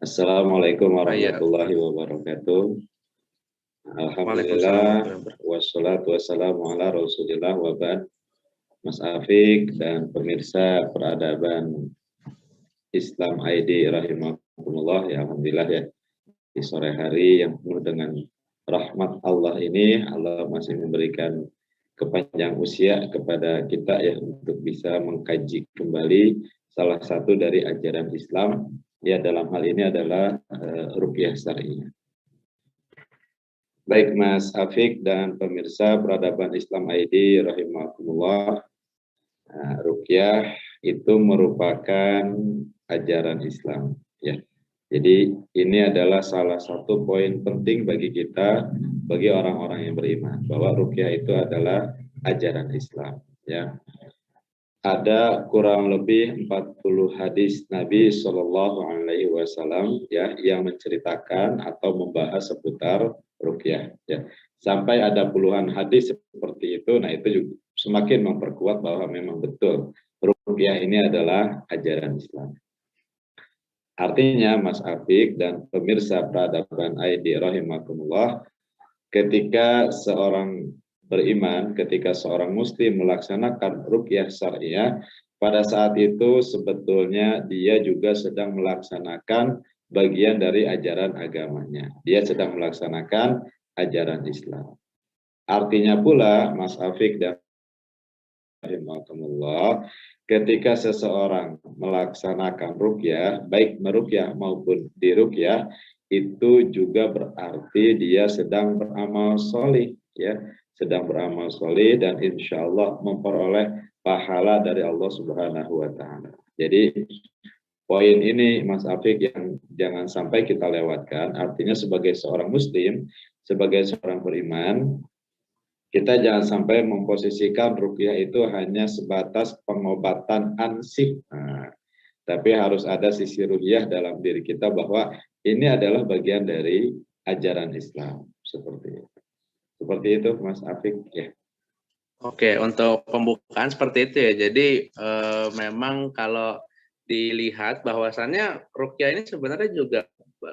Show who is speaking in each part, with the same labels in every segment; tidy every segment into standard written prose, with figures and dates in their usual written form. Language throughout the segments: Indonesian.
Speaker 1: Assalamualaikum
Speaker 2: Oh iya.
Speaker 1: warahmatullahi wabarakatuh.
Speaker 2: Waalaikumsalam
Speaker 1: Alhamdulillah,
Speaker 2: warahmatullahi wabarakatuh.
Speaker 1: wassalatu wassalamu ala rasulillah wa ba'd. Mas Afik dan pemirsa peradaban Islam ID rahimahumullah, ya alhamdulillah ya, di sore hari yang penuh dengan rahmat Allah ini, Allah masih memberikan kepanjang usia kepada kita ya untuk bisa mengkaji kembali salah satu dari ajaran Islam, ya dalam hal ini adalah ruqyah syar'iyyah. Baik Mas Afik dan pemirsa peradaban Islam ID rahimahumullah, ruqyah itu merupakan ajaran Islam ya. Jadi ini adalah salah satu poin penting bagi kita, bagi orang-orang yang beriman, bahwa ruqyah itu adalah ajaran Islam ya. Ada kurang lebih 40 hadis Nabi Shallallahu Alaihi Wasallam ya yang menceritakan atau membahas seputar ruqyah ya. Sampai ada puluhan hadis seperti itu. Nah itu juga semakin memperkuat bahwa memang betul ruqyah ini adalah ajaran Islam. Artinya Mas Afik dan pemirsa peradaban ID rahimakumullah, ketika seorang beriman, ketika seorang muslim melaksanakan ruqyah syar'iyyah, pada saat itu sebetulnya dia juga sedang melaksanakan bagian dari ajaran agamanya. Dia sedang melaksanakan ajaran Islam. Artinya pula Mas Afik dan rahimakumullah, ketika seseorang melaksanakan ruqyah, baik meruqyah maupun diruqyah, itu juga berarti dia sedang beramal solih ya, sedang beramal solih dan insya Allah memperoleh pahala dari Allah Subhanahu wa Ta'ala. Jadi poin ini Mas Afik yang jangan sampai kita lewatkan. Artinya sebagai seorang muslim, sebagai seorang beriman, kita jangan sampai memposisikan ruqyah itu hanya sebatas pengobatan ansih. Tapi harus ada sisi ruqyah dalam diri kita bahwa ini adalah bagian dari ajaran Islam. Seperti itu Mas Afik ya.
Speaker 2: Oke, untuk pembukaan seperti itu ya. Jadi memang kalau dilihat bahwasannya ruqyah ini sebenarnya juga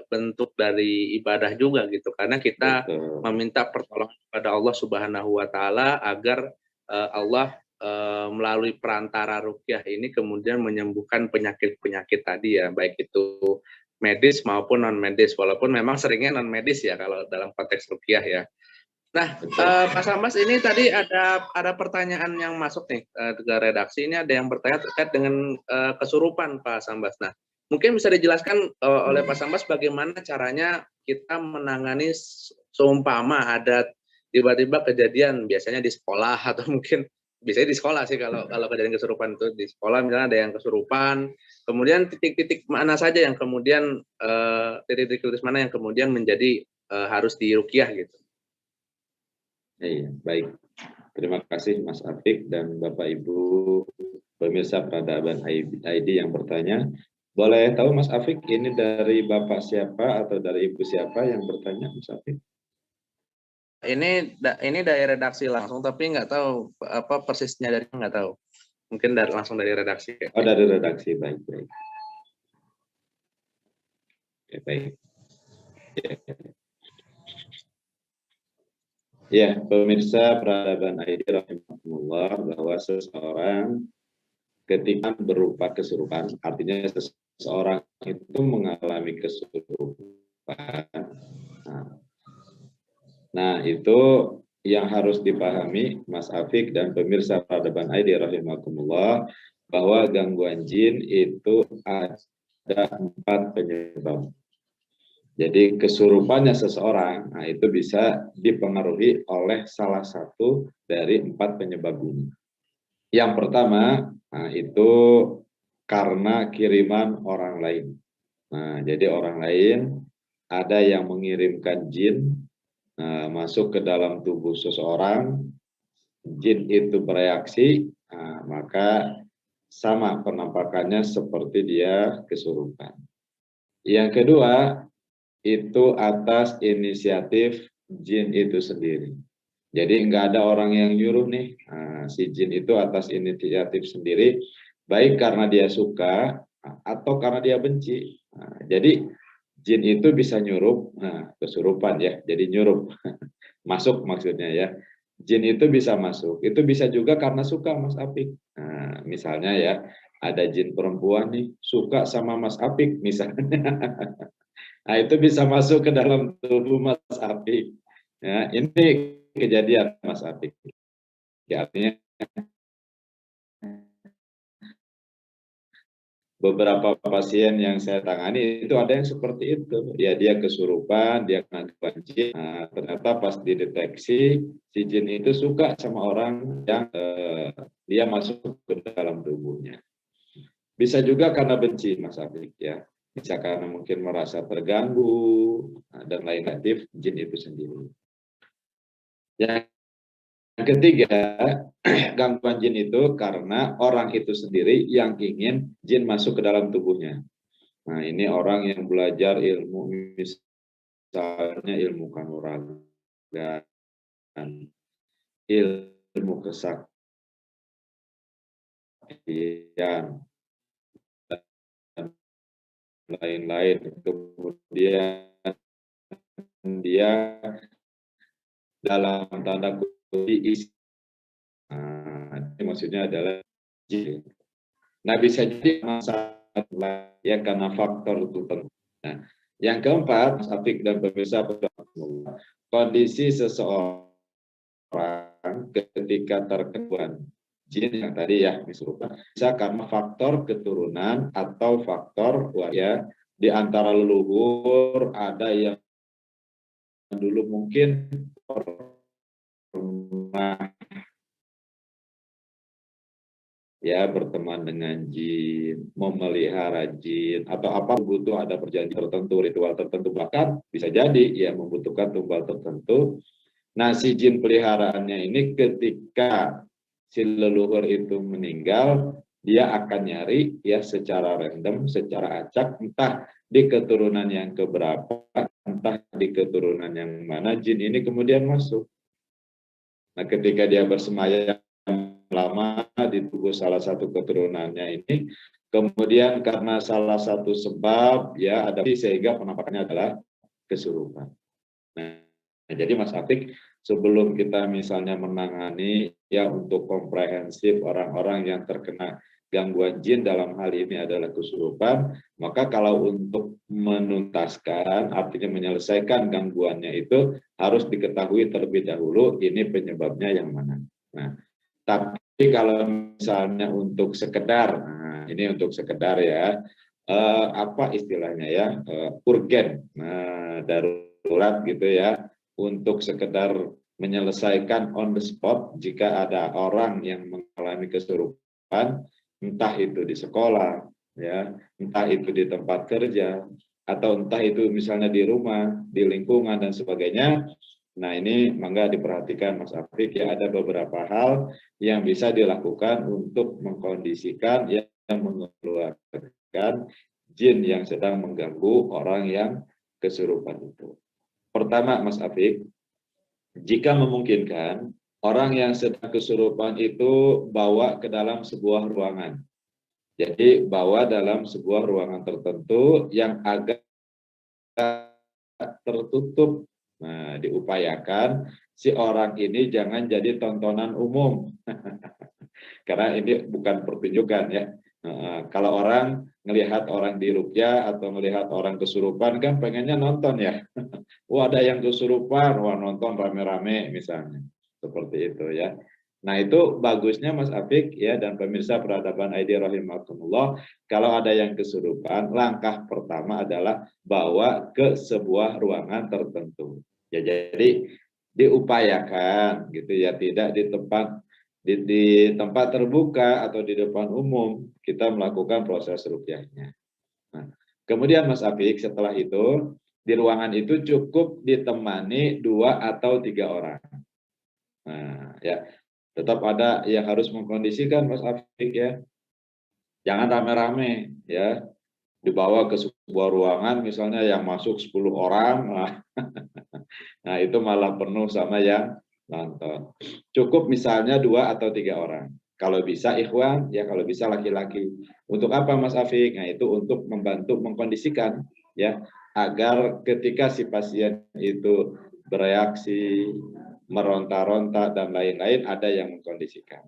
Speaker 2: bentuk dari ibadah juga gitu, karena kita meminta pertolongan kepada Allah Subhanahu wa Ta'ala agar Allah melalui perantara ruqyah ini kemudian menyembuhkan penyakit-penyakit tadi ya, baik itu medis maupun non medis, walaupun memang seringnya non medis ya kalau dalam konteks ruqyah ya. Nah, Pak Sambas, ini tadi ada pertanyaan yang masuk nih ke redaksi. Ini ada yang bertanya terkait dengan kesurupan, Pak Sambas. Nah, mungkin bisa dijelaskan oleh Pak Sambas bagaimana caranya kita menangani seumpama ada tiba-tiba kejadian, biasanya di sekolah atau mungkin biasanya di sekolah sih kalau kejadian kesurupan itu di sekolah, misalnya ada yang kesurupan, kemudian titik-titik mana saja yang kemudian titik-titik kritis mana yang kemudian menjadi harus diruqyah gitu.
Speaker 1: Iya, baik. Terima kasih Mas Afik dan Bapak Ibu pemirsa peradaban ID yang bertanya. Boleh tahu Mas Afik ini dari Bapak siapa atau dari Ibu siapa yang bertanya Mas Afik?
Speaker 2: Ini dari redaksi langsung, tapi nggak tahu apa persisnya, dari nggak tahu. Mungkin langsung dari redaksi.
Speaker 1: Oh, dari redaksi, baik. Ya, baik. Ya, pemirsa peradaban ID rahimahullah, bahwa seseorang ketika berupa kesurupan, artinya seseorang itu mengalami kesurupan. Nah, itu yang harus dipahami Mas Afik dan pemirsa peradaban ID rahimahumullah, bahwa gangguan jin itu ada 4 penyebab. Jadi kesurupannya seseorang, nah itu bisa dipengaruhi oleh salah satu dari 4 penyebab ini. Yang pertama, nah itu karena kiriman orang lain. Nah, jadi orang lain ada yang mengirimkan jin masuk ke dalam tubuh seseorang, jin itu bereaksi, nah, maka sama penampakannya seperti dia kesurupan. Yang kedua, itu atas inisiatif jin itu sendiri. Jadi nggak ada orang yang nyuruh nih, si jin itu atas inisiatif sendiri, baik karena dia suka atau karena dia benci. Jadi Jin itu bisa nyurup, nah kesurupan ya, jadi nyurup, masuk maksudnya ya. Jin itu bisa masuk, itu bisa juga karena suka Mas Apik. Nah, misalnya ya, ada jin perempuan nih, suka sama Mas Apik misalnya. Nah, itu bisa masuk ke dalam tubuh Mas Apik. Ya, ini kejadian Mas Apik. Ya, artinya beberapa pasien yang saya tangani itu ada yang seperti itu. Ya dia kesurupan, dia kena jin. Nah, ternyata pas dideteksi si jin itu suka sama orang yang dia masuk ke dalam tubuhnya. Bisa juga karena benci Mas Afik ya. Bisa karena mungkin merasa terganggu dan lain negatif jin itu sendiri. Yang ketiga, gangguan jin itu karena orang itu sendiri yang ingin jin masuk ke dalam tubuhnya. Nah, ini orang yang belajar ilmu, misalnya ilmu kanuragan, ilmu kesaktian, dan lain-lain. Kemudian dia dalam tanda kutip isi. Nah, ini maksudnya adalah jin. Nah, bisa jadi masalah ya karena faktor tertentu. Nah, yang keempat, Mas Afik dan pemirsa, kondisi seseorang ketika terkena jin yang tadi ya disebutkan bisa karena faktor keturunan atau faktor ya di antara leluhur ada yang dulu mungkin pernah ya berteman dengan jin, memelihara jin, atau apa butuh ada perjanjian tertentu, ritual tertentu, bahkan bisa jadi ya membutuhkan tumbal tertentu. Nah, si jin peliharaannya ini ketika si leluhur itu meninggal, dia akan nyari ya secara random, secara acak, entah di keturunan yang keberapa, entah di keturunan yang mana jin ini kemudian masuk. Nah, ketika dia bersemayam lama di tubuh salah satu keturunannya ini, kemudian karena salah satu sebab ya ada sehingga penampakannya adalah kesurupan. Nah, jadi Mas Atik, sebelum kita misalnya menangani ya untuk komprehensif orang-orang yang terkena gangguan jin dalam hal ini adalah kesurupan, maka kalau untuk menuntaskan, artinya menyelesaikan gangguannya itu harus diketahui terlebih dahulu ini penyebabnya yang mana. Nah, tapi kalau misalnya untuk sekedar, nah ini untuk sekedar ya, apa istilahnya ya, urgen, darurat gitu ya, untuk sekedar menyelesaikan on the spot jika ada orang yang mengalami kesurupan, entah itu di sekolah, ya, entah itu di tempat kerja, atau entah itu misalnya di rumah, di lingkungan dan sebagainya. Nah, ini mangga diperhatikan Mas Afik ya, ada beberapa hal yang bisa dilakukan untuk mengkondisikan yang mengeluarkan jin yang sedang mengganggu orang yang kesurupan itu. Pertama Mas Afik, jika memungkinkan orang yang sedang kesurupan itu bawa ke dalam sebuah ruangan. Jadi bawa dalam sebuah ruangan tertentu yang agak tertutup. Nah, diupayakan si orang ini jangan jadi tontonan umum. Karena ini bukan pertunjukan ya. Kalau orang melihat orang diruqyah atau melihat orang kesurupan kan pengennya nonton ya. Wah, ada yang kesurupan, wah nonton rame-rame misalnya. Seperti itu ya. Nah, itu bagusnya Mas Afik ya dan pemirsa Peradaban ID rahimakumullah, kalau ada yang kesurupan, langkah pertama adalah bawa ke sebuah ruangan tertentu. Ya, jadi diupayakan gitu ya, tidak di tempat terbuka atau di depan umum kita melakukan proses ruqyahnya. Nah, kemudian Mas Afik setelah itu di ruangan itu cukup ditemani 2 atau 3 orang. Nah, ya tetap ada yang harus mengkondisikan Mas Afik ya. Jangan rame-rame ya. Dibawa ke sebuah ruangan misalnya yang masuk 10 orang. Nah, itu malah penuh sama yang nonton. Cukup misalnya 2 atau 3 orang. Kalau bisa ikhwan, ya kalau bisa laki-laki. Untuk apa Mas Afik? Nah, itu untuk membantu mengkondisikan ya, agar ketika si pasien itu bereaksi, meronta-ronta dan lain-lain, ada yang mengkondisikan.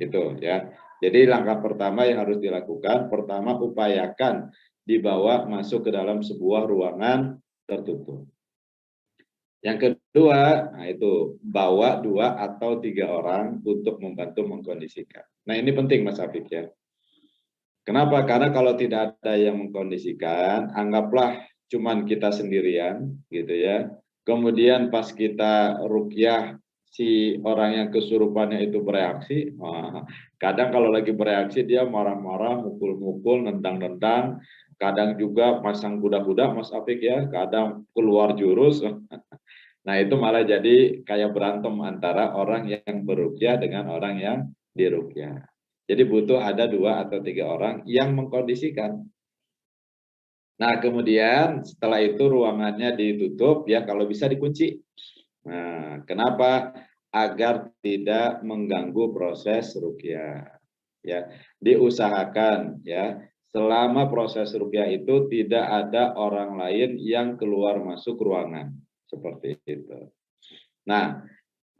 Speaker 1: Itu ya. Jadi langkah pertama yang harus dilakukan, pertama upayakan dibawa masuk ke dalam sebuah ruangan tertutup. Yang kedua, nah itu bawa 2 atau 3 orang untuk membantu mengkondisikan. Nah ini penting Mas Afik ya. Kenapa? Karena kalau tidak ada yang mengkondisikan, anggaplah cuman kita sendirian gitu ya. Kemudian pas kita rukyah si orang yang kesurupannya itu bereaksi, wah, kadang kalau lagi bereaksi dia marah-marah, mukul-mukul, nendang-nendang, kadang juga pasang kuda-kuda Mas Afik ya, kadang keluar jurus. Nah, itu malah jadi kayak berantem antara orang yang berukyah dengan orang yang dirukyah. Jadi butuh ada 2 atau 3 orang yang mengkondisikan. Nah, kemudian setelah itu ruangannya ditutup, ya kalau bisa dikunci. Nah, kenapa? Agar tidak mengganggu proses rukyah. Ya, diusahakan ya selama proses rukyah itu tidak ada orang lain yang keluar masuk ruangan seperti itu. Nah,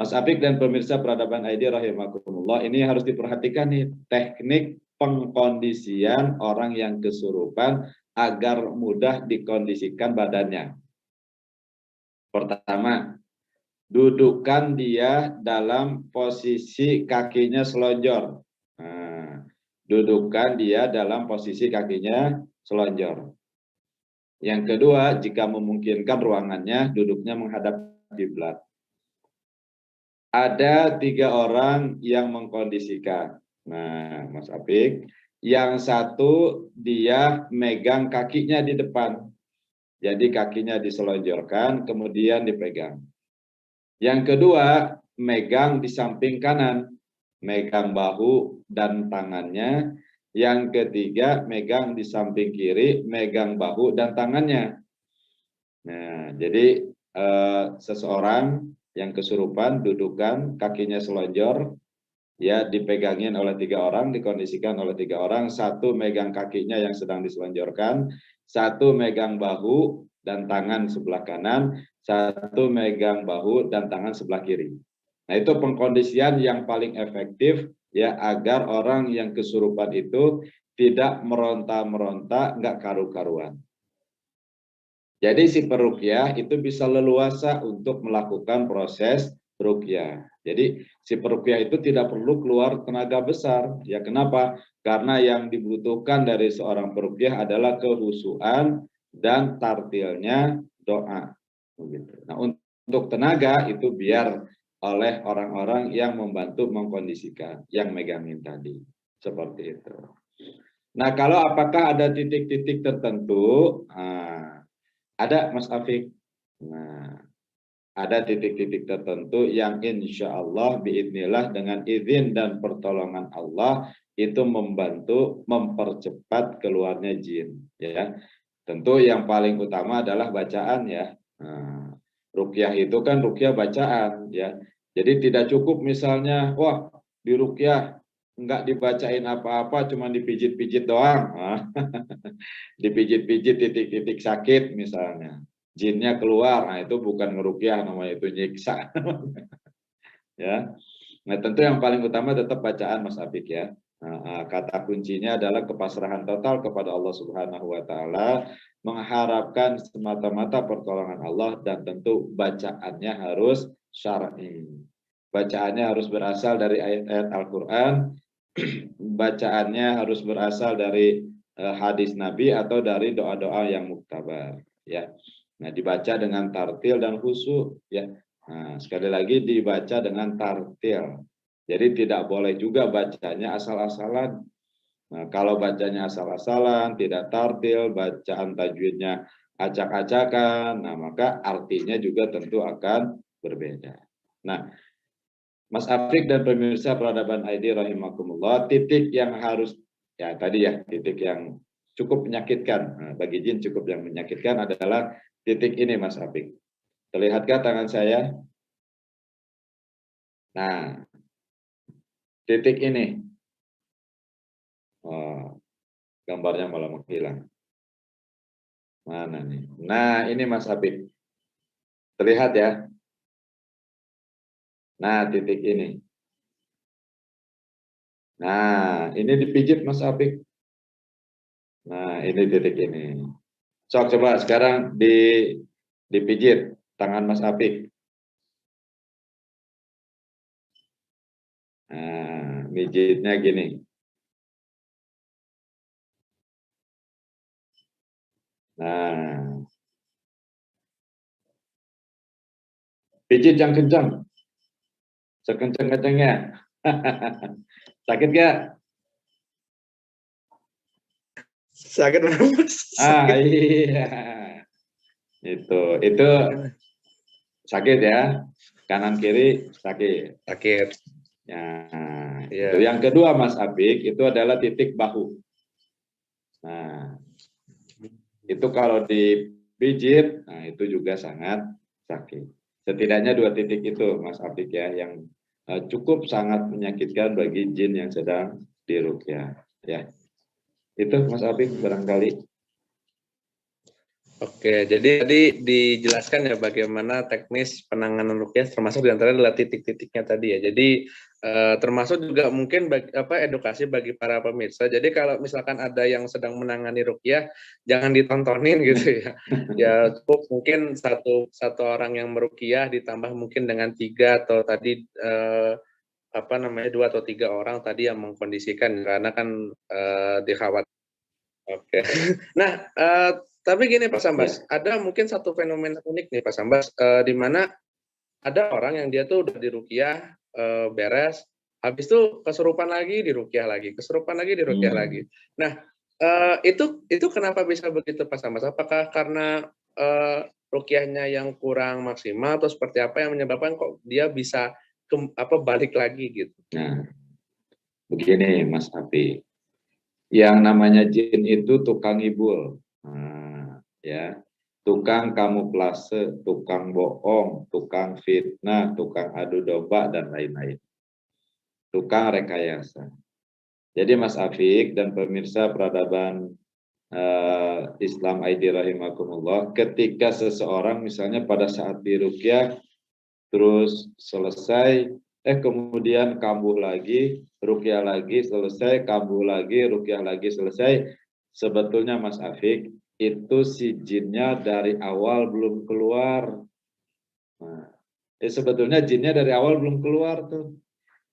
Speaker 1: Mas Apik dan pemirsa Peradaban ID rahimakumullah, ini harus diperhatikan nih teknik pengkondisian orang yang kesurupan agar mudah dikondisikan badannya. Pertama, dudukkan dia dalam posisi kakinya selonjor. Nah, dudukkan dia dalam posisi kakinya selonjor. Yang kedua, jika memungkinkan ruangannya duduknya menghadap kiblat. Ada 3 orang yang mengkondisikan. Nah, Mas Apik, yang satu dia megang kakinya di depan. Jadi kakinya diselonjorkan, kemudian dipegang. Yang kedua, megang di samping kanan, megang bahu dan tangannya. Yang ketiga, megang di samping kiri, megang bahu dan tangannya. Nah, jadi seseorang yang kesurupan dudukan kakinya selonjor, ya dipegangin oleh 3 orang, dikondisikan oleh 3 orang, satu megang kakinya yang sedang diselonjorkan, satu megang bahu dan tangan sebelah kanan, satu megang bahu dan tangan sebelah kiri. Nah itu pengkondisian yang paling efektif ya agar orang yang kesurupan itu tidak meronta-meronta, nggak karu-karuan. Jadi si peruqyah itu bisa leluasa untuk melakukan proses ruqyah. Jadi si peruqyah itu tidak perlu keluar tenaga besar. Ya kenapa? Karena yang dibutuhkan dari seorang peruqyah adalah kehusuan dan tartilnya doa. Begitu. Nah untuk tenaga itu biar oleh orang-orang yang membantu mengkondisikan, yang megangin tadi. Seperti itu. Nah kalau apakah ada titik-titik tertentu? Nah, ada Mas Afik. Nah, ada titik-titik tertentu yang insya Allah biidnillah dengan izin dan pertolongan Allah itu membantu mempercepat keluarnya jin. Ya, tentu yang paling utama adalah bacaan ya. Nah, ruqyah itu kan ruqyah bacaan ya. Jadi tidak cukup misalnya, wah di ruqyah nggak dibacain apa-apa, cuma dipijit-pijit doang. Nah, dipijit-pijit titik-titik sakit misalnya. Jinnya keluar, nah itu bukan ngerukyah namanya, itu nyiksa. Ya. Nah tentu yang paling utama tetap bacaan Mas Afik ya. Nah, kata kuncinya adalah kepasrahan total kepada Allah Subhanahu wa taala, mengharapkan semata-mata pertolongan Allah dan tentu bacaannya harus syar'i. Bacaannya harus berasal dari ayat-ayat Al-Qur'an, bacaannya harus berasal dari hadis Nabi atau dari doa-doa yang muktabar ya. Nah, dibaca dengan tartil dan khusyuk ya. Nah, sekali lagi dibaca dengan tartil. Jadi tidak boleh juga bacanya asal-asalan. Nah, kalau bacanya asal-asalan, tidak tartil, bacaan tajwidnya acak-acakan, nah maka artinya juga tentu akan berbeda. Nah, Mas Afrik dan pemirsa Peradaban ID rahimakumullah, titik yang harus ya tadi ya, titik yang cukup menyakitkan. Nah, bagi jin cukup yang menyakitkan adalah titik ini Mas Afrik. Terlihatkah tangan saya? Nah, titik ini. Oh, gambarnya malah menghilang. Mana nih? Nah, ini Mas Habib. Terlihat ya? Nah, titik ini. Nah, ini dipijit Mas Habib. Nah, ini titik ini. Sok, coba sekarang dipijit tangan Mas Habib. Nah, mijitnya gini. Nah, pijit yang kencang. Sekencang-kencangnya. Sakit gak?
Speaker 2: Sakit Mas.
Speaker 1: Ah,
Speaker 2: Sakit.
Speaker 1: iya. Itu sakit ya. Kanan kiri sakit.
Speaker 2: Sakit.
Speaker 1: Ya, itu.
Speaker 2: Iya.
Speaker 1: Yang kedua Mas Abik itu adalah titik bahu. Nah, itu kalau dipijit, nah itu juga sangat sakit. Setidaknya dua titik itu Mas Abik ya yang cukup sangat menyakitkan bagi jin yang sedang diruqyah. Ya, itu Mas Abik barangkali.
Speaker 2: Oke, jadi tadi dijelaskan ya bagaimana teknis penanganan ruqyah termasuk diantaranya adalah titik-titiknya tadi ya. Jadi termasuk juga mungkin edukasi bagi para pemirsa. Jadi kalau misalkan ada yang sedang menangani ruqyah, jangan ditontonin gitu ya. Ya cukup mungkin satu orang yang meruqyah ditambah mungkin dengan 3 atau tadi 2 atau 3 orang tadi yang mengkondisikan karena kan dikhawatirkan. Oke. Nah, tapi gini Pak Sambas,
Speaker 1: Ya.
Speaker 2: ada mungkin satu fenomena unik nih Pak Sambas, di mana ada orang yang dia tuh udah diruqyah, beres, habis itu kesurupan lagi, diruqyah lagi, kesurupan lagi, diruqyah lagi. Nah, itu kenapa bisa begitu Pak Sambas? Apakah karena ruqyahnya yang kurang maksimal atau seperti apa yang menyebabkan kok dia bisa balik lagi gitu?
Speaker 1: Nah, begini Mas Afi. Yang namanya jin itu tukang ngibul. Nah, ya. Tukang kamuflase, tukang bohong, tukang fitnah, tukang adu domba, dan lain-lain. Tukang rekayasa. Jadi Mas Afik dan pemirsa peradaban Islam ID rahimakumullah, ketika seseorang misalnya pada saat diruqyah terus selesai, kemudian kambuh lagi, ruqyah lagi, selesai, kambuh lagi, ruqyah lagi, selesai. Sebetulnya Mas Afik, itu si jinnya dari awal belum keluar. Nah, sebetulnya jinnya dari awal belum keluar tuh.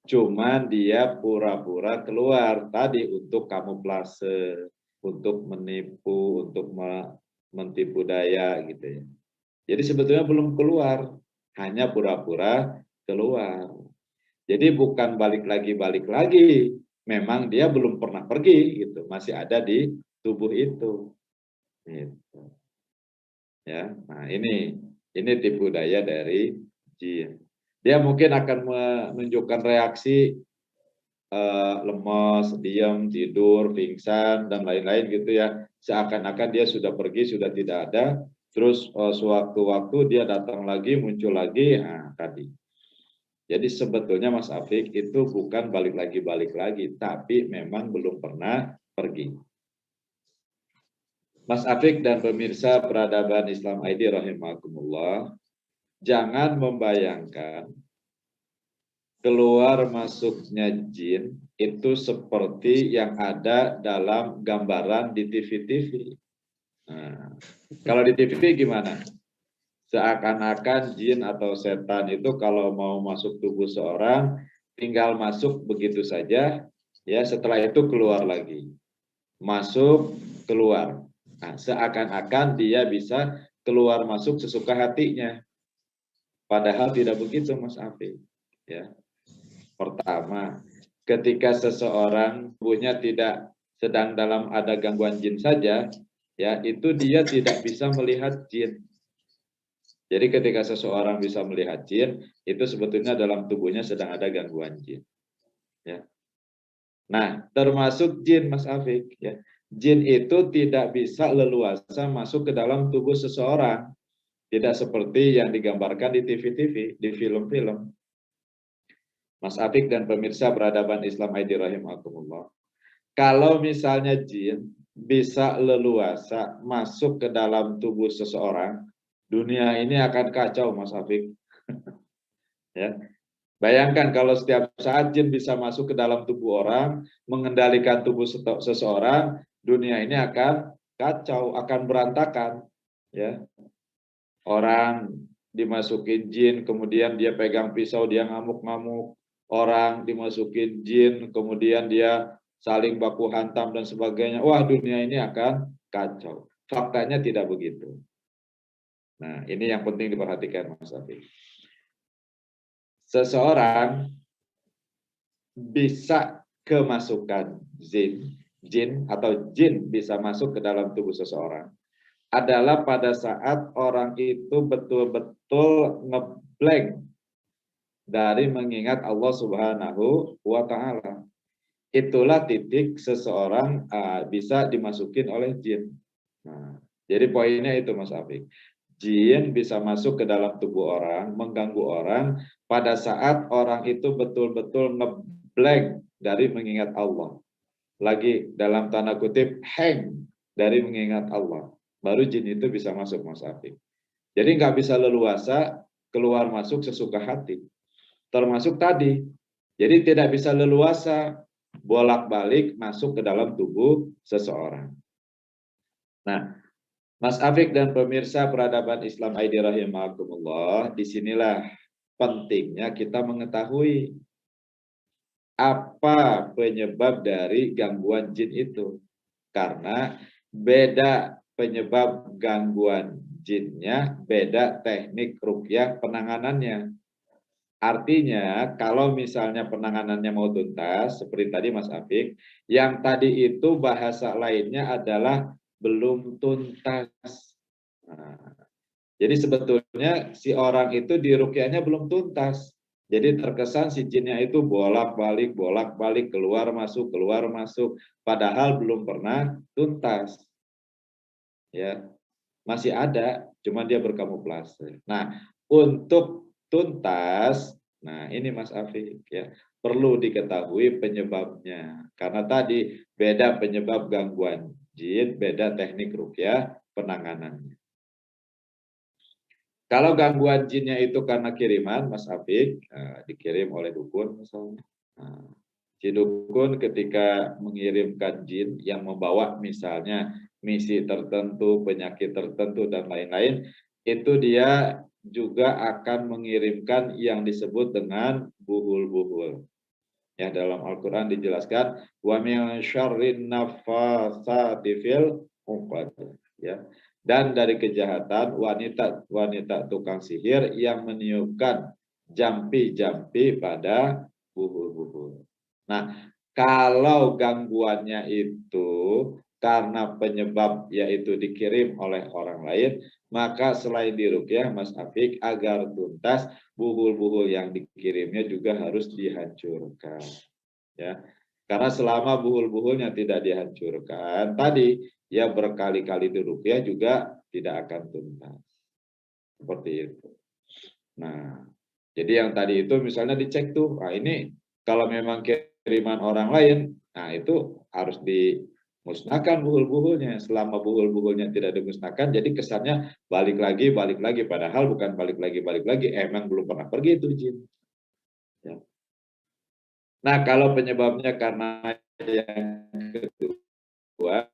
Speaker 1: Cuman dia pura-pura keluar tadi untuk kamuflase, untuk menipu, untuk mentipu daya gitu ya. Jadi sebetulnya belum keluar, hanya pura-pura keluar. Jadi bukan balik lagi. Memang dia belum pernah pergi gitu, masih ada di tubuh itu. Gitu. Ya, nah ini tipu daya dari jin. Dia mungkin akan menunjukkan reaksi lemas, diam, tidur, pingsan, dan lain-lain gitu ya. Seakan-akan dia sudah pergi, sudah tidak ada. Terus sewaktu-waktu dia datang lagi, muncul lagi, nah tadi. Jadi sebetulnya Mas Afik itu bukan balik lagi, tapi memang belum pernah pergi. Mas Afik dan pemirsa peradaban Islam ID rahimakumullah, jangan membayangkan keluar masuknya jin itu seperti yang ada dalam gambaran di TV-TV. Nah, kalau di TV gimana? Seakan-akan jin atau setan itu kalau mau masuk tubuh seorang, tinggal masuk begitu saja, ya setelah itu keluar lagi. Masuk, keluar. Nah, seakan-akan dia bisa keluar masuk sesuka hatinya. Padahal tidak begitu Mas Afi. Ya. Pertama, ketika seseorang tubuhnya tidak sedang dalam ada gangguan jin saja, ya itu dia tidak bisa melihat jin. Jadi ketika seseorang bisa melihat jin, itu sebetulnya dalam tubuhnya sedang ada gangguan jin. Ya. Nah, termasuk jin Mas Afik. Ya. Jin itu tidak bisa leluasa masuk ke dalam tubuh seseorang. Tidak seperti yang digambarkan di TV-TV, di film-film. Mas Afik dan pemirsa peradaban Islam ID rahimakumullah. Kalau misalnya jin bisa leluasa masuk ke dalam tubuh seseorang, dunia ini akan kacau, Mas Afik. Ya. Bayangkan kalau setiap saat jin bisa masuk ke dalam tubuh orang, mengendalikan tubuh seseorang, dunia ini akan kacau, akan berantakan. Ya. Orang dimasukin jin, kemudian dia pegang pisau, dia ngamuk-ngamuk. Orang dimasukin jin, kemudian dia saling baku hantam dan sebagainya. Wah, dunia ini akan kacau. Faktanya tidak begitu. Nah, ini yang penting diperhatikan, Mas Afi. Seseorang bisa kemasukan jin atau jin bisa masuk ke dalam tubuh seseorang adalah pada saat orang itu betul-betul ngeblank dari mengingat Allah Subhanahu wa Ta'ala. Itulah titik seseorang bisa dimasukin oleh jin. Nah, jadi poinnya itu, Mas Afik. Jin bisa masuk ke dalam tubuh orang, mengganggu orang pada saat orang itu betul-betul ngeblank dari mengingat Allah. Lagi dalam tanda kutip hang dari mengingat Allah. Baru jin itu bisa masuk, Mas Afik. Jadi nggak bisa leluasa keluar masuk sesuka hati. Termasuk tadi. Jadi tidak bisa leluasa bolak-balik masuk ke dalam tubuh seseorang. Nah, Mas Afik dan pemirsa peradaban Islam ID rahimakumullah, disinilah pentingnya kita mengetahui apa penyebab dari gangguan jin itu. Karena beda penyebab gangguan jinnya, beda teknik ruqyah penanganannya. Artinya, kalau misalnya penanganannya mau tuntas, seperti tadi Mas Afik, yang tadi itu bahasa lainnya adalah belum tuntas. Nah, jadi sebetulnya si orang itu di ruqyahnya belum tuntas. Jadi terkesan si jinnya itu bolak-balik, keluar masuk, padahal belum pernah tuntas. Ya, masih ada, cuma dia berkamuflase. Nah, untuk tuntas, nah ini Mas Afik ya, perlu diketahui penyebabnya. Karena tadi beda penyebab gangguan jin, beda teknik ruqyah penanganannya. Kalau gangguan jinnya itu karena kiriman, Mas Afik, dikirim oleh dukun misalnya. Nah, si dukun ketika mengirimkan jin yang membawa misalnya misi tertentu, penyakit tertentu, dan lain-lain, itu dia juga akan mengirimkan yang disebut dengan buhul-buhul. Ya, dalam Al-Quran dijelaskan, wa min syarrin naffatsati fil 'uqad. Ya, dan dari kejahatan wanita tukang sihir yang meniupkan jampi-jampi pada buhul-buhul. Nah, kalau gangguannya itu karena penyebab yaitu dikirim oleh orang lain, maka selain diruqyah Mas Afik, agar tuntas, buhul-buhul yang dikirimnya juga harus dihancurkan. Ya, karena selama buhul-buhulnya tidak dihancurkan, tadi ya berkali-kali diruqyah juga tidak akan tuntas. Seperti itu. Nah, jadi yang tadi itu misalnya dicek tuh, nah ini kalau memang kiriman orang lain, nah itu harus dimusnahkan buhul-buhulnya. Selama buhul-buhulnya tidak dimusnahkan, jadi kesannya balik lagi, padahal bukan balik lagi, emang belum pernah pergi itu jin. Ya. Nah, kalau penyebabnya karena yang kedua,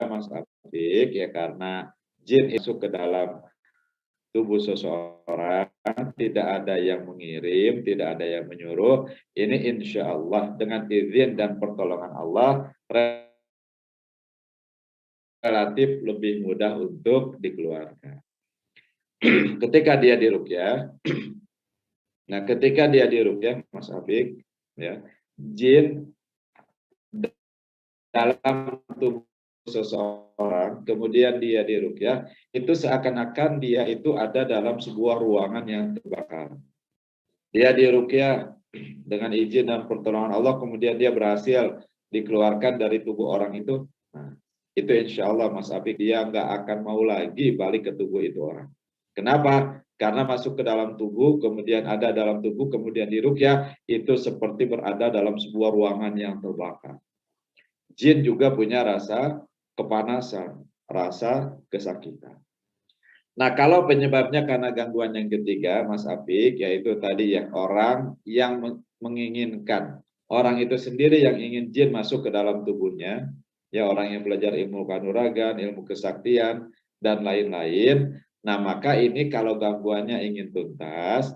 Speaker 1: Mas Afik, ya karena jin masuk ke dalam tubuh seseorang, tidak ada yang mengirim, tidak ada yang menyuruh, ini insya Allah dengan izin dan pertolongan Allah relatif lebih mudah untuk dikeluarkan. Ketika dia diruqyah, nah ketika dia diruqyah, Mas Afik, ya, jin dalam tubuh seseorang, kemudian dia diruqyah, itu seakan-akan dia itu ada dalam sebuah ruangan yang terbakar. Dia diruqyah dengan izin dan pertolongan Allah, kemudian dia berhasil dikeluarkan dari tubuh orang itu. Nah, itu insya Allah Mas Afik, dia nggak akan mau lagi balik ke tubuh itu orang. Kenapa? Karena masuk ke dalam tubuh, kemudian ada dalam tubuh, kemudian diruqyah, itu seperti berada dalam sebuah ruangan yang terbakar. Jin juga punya rasa kepanasan, rasa kesakitan. Nah, kalau penyebabnya karena gangguan yang ketiga, Mas Apik, yaitu tadi ya orang yang menginginkan, orang itu sendiri yang ingin jin masuk ke dalam tubuhnya, ya orang yang belajar ilmu kanuragan, ilmu kesaktian, dan lain-lain. Nah, maka ini kalau gangguannya ingin tuntas,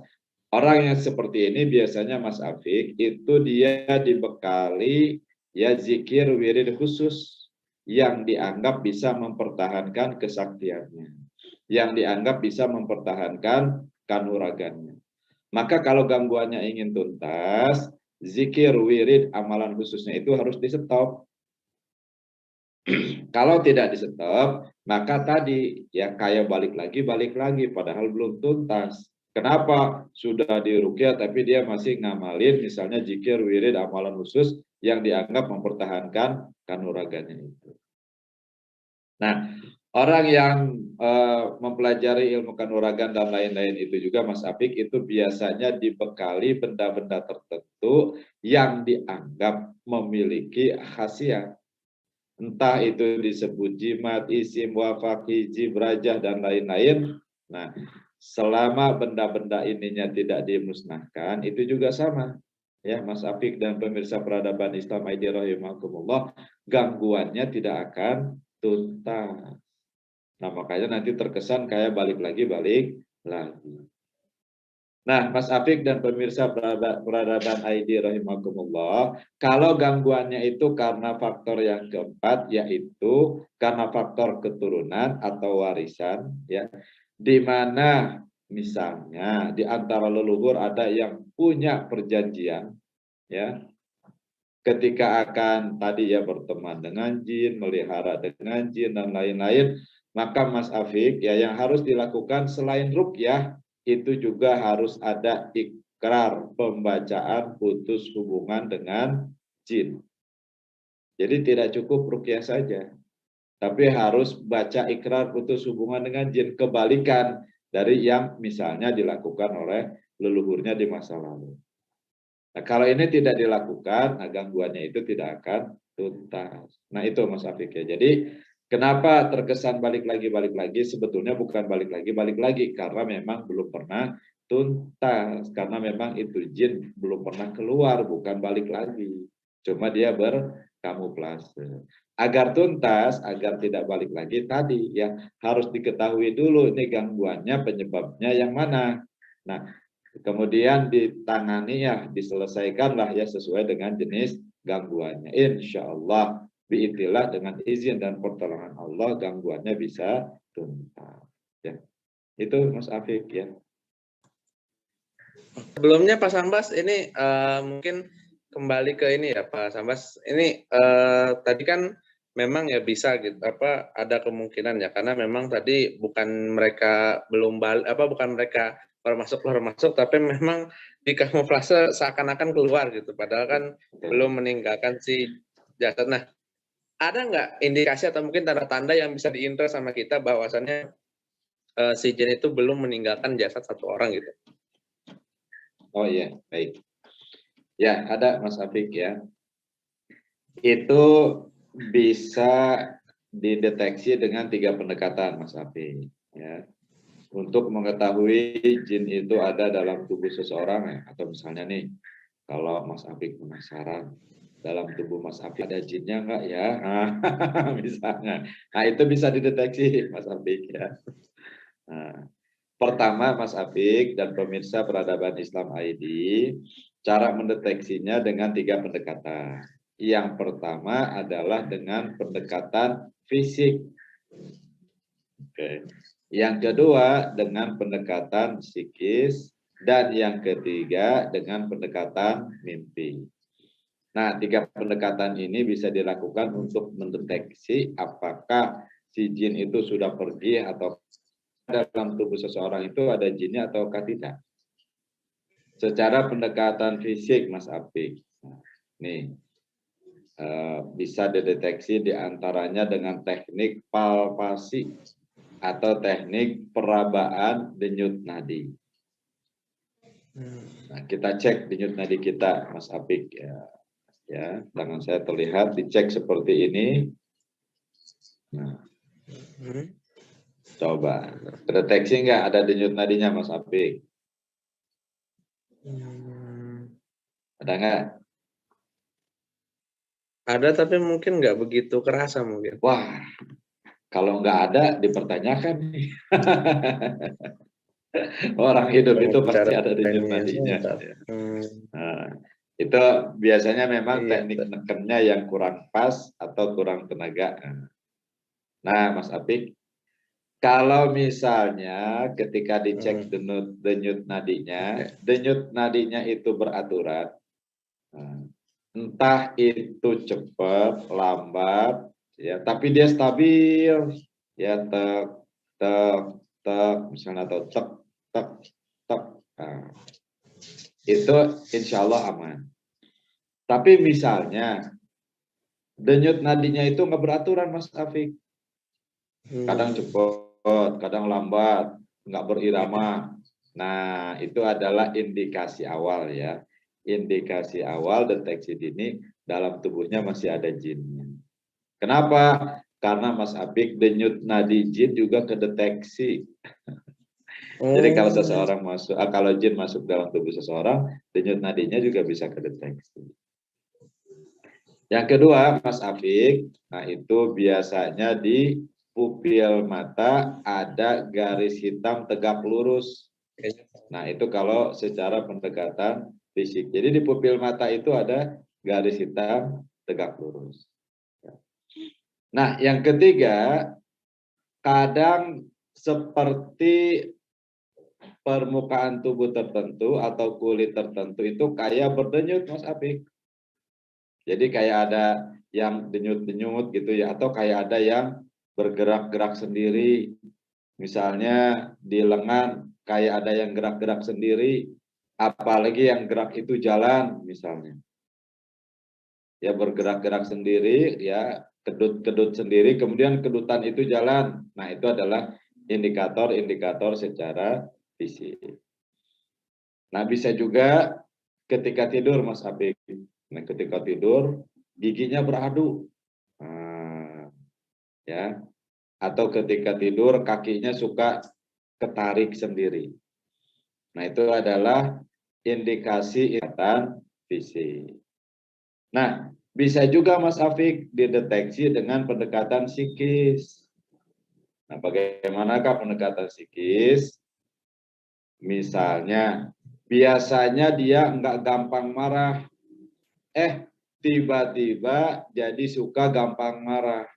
Speaker 1: orang yang seperti ini biasanya Mas Afik itu dia dibekali ya zikir wirid khusus yang dianggap bisa mempertahankan kesaktiannya, yang dianggap bisa mempertahankan kanuragannya. Maka kalau gangguannya ingin tuntas, zikir wirid amalan khususnya itu harus di stop. Kalau tidak di stop, maka tadi ya kayak balik lagi padahal belum tuntas. Kenapa sudah diruqyah tapi dia masih ngamalin misalnya zikir wirid amalan khusus yang dianggap mempertahankan kanuragannya itu. Nah, orang yang mempelajari ilmu kanuragan dan lain-lain itu juga Mas Apik itu biasanya dibekali benda-benda tertentu yang dianggap memiliki khasiat. Entah itu disebut jimat, isim, wafak, hiji, brajah, dan lain-lain. Nah, selama benda-benda ininya tidak dimusnahkan, itu juga sama. Ya, Mas Afik dan pemirsa peradaban Islam ID rahimakumullah, gangguannya tidak akan tuntas. Nah, makanya nanti terkesan kayak balik lagi. Nah, Mas Afik dan pemirsa peradaban ID rahimakumullah, kalau gangguannya itu karena faktor yang keempat, yaitu karena faktor keturunan atau warisan, ya, di mana misalnya di antara leluhur ada yang punya perjanjian, ya, ketika akan tadi ya berteman dengan jin, melihara dengan jin dan lain-lain, maka Mas Afik ya yang harus dilakukan selain ruqyah itu juga harus ada ikrar pembacaan putus hubungan dengan jin. Jadi tidak cukup ruqyah saja, tapi harus baca ikrar putus hubungan dengan jin, kebalikan dari yang misalnya dilakukan oleh leluhurnya di masa lalu. Nah, kalau ini tidak dilakukan, nah gangguannya itu tidak akan tuntas. Nah, itu Mas Afik ya. Jadi, kenapa terkesan balik lagi? Sebetulnya bukan balik lagi, karena memang belum pernah tuntas. Karena memang itu jin belum pernah keluar, bukan balik lagi. Cuma dia berkamuflase. Agar tuntas, agar tidak balik lagi tadi ya harus diketahui dulu ini gangguannya, penyebabnya yang mana. Nah, kemudian ditangani ya, diselesaikanlah ya sesuai dengan jenis gangguannya. Insya Allah, biidillah dengan izin dan pertolongan Allah gangguannya bisa tuntas. Ya, itu Mas Afik ya.
Speaker 2: Sebelumnya Pak Sambas ini mungkin kembali ke ini ya Pak Sambas. Ini tadi kan memang ya bisa gitu ada kemungkinan ya karena memang tadi bukan mereka bukan mereka keluar masuk tapi memang di kamuflase seakan-akan keluar gitu padahal kan belum meninggalkan si jasad. Nah, ada nggak indikasi atau mungkin tanda-tanda yang bisa diindra sama kita bahwasannya si jin itu belum meninggalkan jasad satu orang gitu?
Speaker 1: Oh iya, baik. Ya, ada Mas Afik ya. Itu bisa dideteksi dengan 3 pendekatan Mas Afik ya. Untuk mengetahui jin itu ada dalam tubuh seseorang ya, atau misalnya nih, kalau Mas Afik penasaran dalam tubuh Mas Afik ada jinnya enggak ya? Nah, misalnya. Nah, itu bisa dideteksi Mas Afik ya. Nah, pertama Mas Afik dan pemirsa peradaban Islam ID, cara mendeteksinya dengan 3 pendekatan. Yang pertama adalah dengan pendekatan fisik. Oke. Yang kedua dengan pendekatan psikis, dan yang ketiga dengan pendekatan mimpi. Nah, 3 pendekatan ini bisa dilakukan untuk mendeteksi apakah si jin itu sudah pergi atau dalam tubuh seseorang itu ada jinnya ataukah tidak. Secara pendekatan fisik, Mas Apik, nih bisa dideteksi diantaranya dengan teknik palpasi atau teknik perabaan denyut nadi. Nah, kita cek denyut nadi kita, Mas Apik ya. Ya, tangan saya terlihat, dicek seperti ini. Nah, coba deteksi nggak ada denyut nadinya, Mas Apik? Ada nggak?
Speaker 2: Ada, tapi mungkin nggak begitu kerasa mungkin.
Speaker 1: Wah, kalau nggak ada dipertanyakan nih. Orang hidup itu pasti ada denyut nadinya. Nah, itu biasanya memang
Speaker 2: Iya,
Speaker 1: teknik nekennya yang kurang pas atau kurang tenaga. Nah, Mas Apik, kalau misalnya ketika dicek denyut nadinya itu beraturan, entah itu cepat, lambat, ya, tapi dia stabil, ya, tek, tek, tek, misalnya, atau tek, tek, tek, nah, itu insya Allah aman. Tapi misalnya denyut nadinya itu nggak beraturan, Mas Afik, kadang cepat, kadang lambat, nggak berirama. Nah, itu adalah indikasi awal ya. Indikasi awal deteksi dini dalam tubuhnya masih ada jinnya. Kenapa? Karena Mas Apik, denyut nadi jin juga kedeteksi. Jadi kalau seseorang masuk, kalau jin masuk dalam tubuh seseorang, denyut nadinya juga bisa kedeteksi. Yang kedua, Mas Apik, nah itu biasanya di pupil mata ada garis hitam tegak lurus. Nah, itu kalau secara pendekatan fisik. Jadi di pupil mata itu ada garis hitam tegak lurus. Nah, yang ketiga, kadang seperti permukaan tubuh tertentu atau kulit tertentu itu kayak berdenyut, Mas Apik. Jadi kayak ada yang denyut-denyut gitu ya, atau kayak ada yang bergerak-gerak sendiri. Misalnya di lengan kayak ada yang gerak-gerak sendiri, apalagi yang gerak itu jalan misalnya. Ya bergerak-gerak sendiri, ya kedut-kedut sendiri, kemudian kedutan itu jalan. Nah, itu adalah indikator-indikator secara fisik. Nah, bisa juga ketika tidur, Mas Apik. Nah, ketika tidur giginya beradu. Nah, ya. Atau ketika tidur kakinya suka ketarik sendiri. Nah, itu adalah indikasi ikatan fisik. Nah, bisa juga Mas Afik dideteksi dengan pendekatan psikis. Nah, bagaimanakah pendekatan psikis? Misalnya, biasanya dia nggak gampang marah. Tiba-tiba jadi suka gampang marah.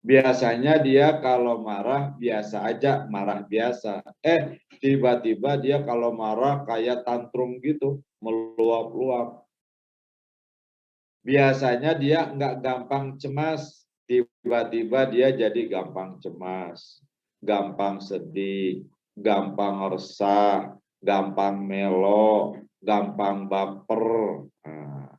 Speaker 1: Biasanya dia kalau marah biasa aja, marah biasa. Tiba-tiba dia kalau marah kayak tantrum gitu, meluap-luap. Biasanya dia nggak gampang cemas, tiba-tiba dia jadi gampang cemas, gampang sedih, gampang resah, gampang melo, gampang baper. Nah,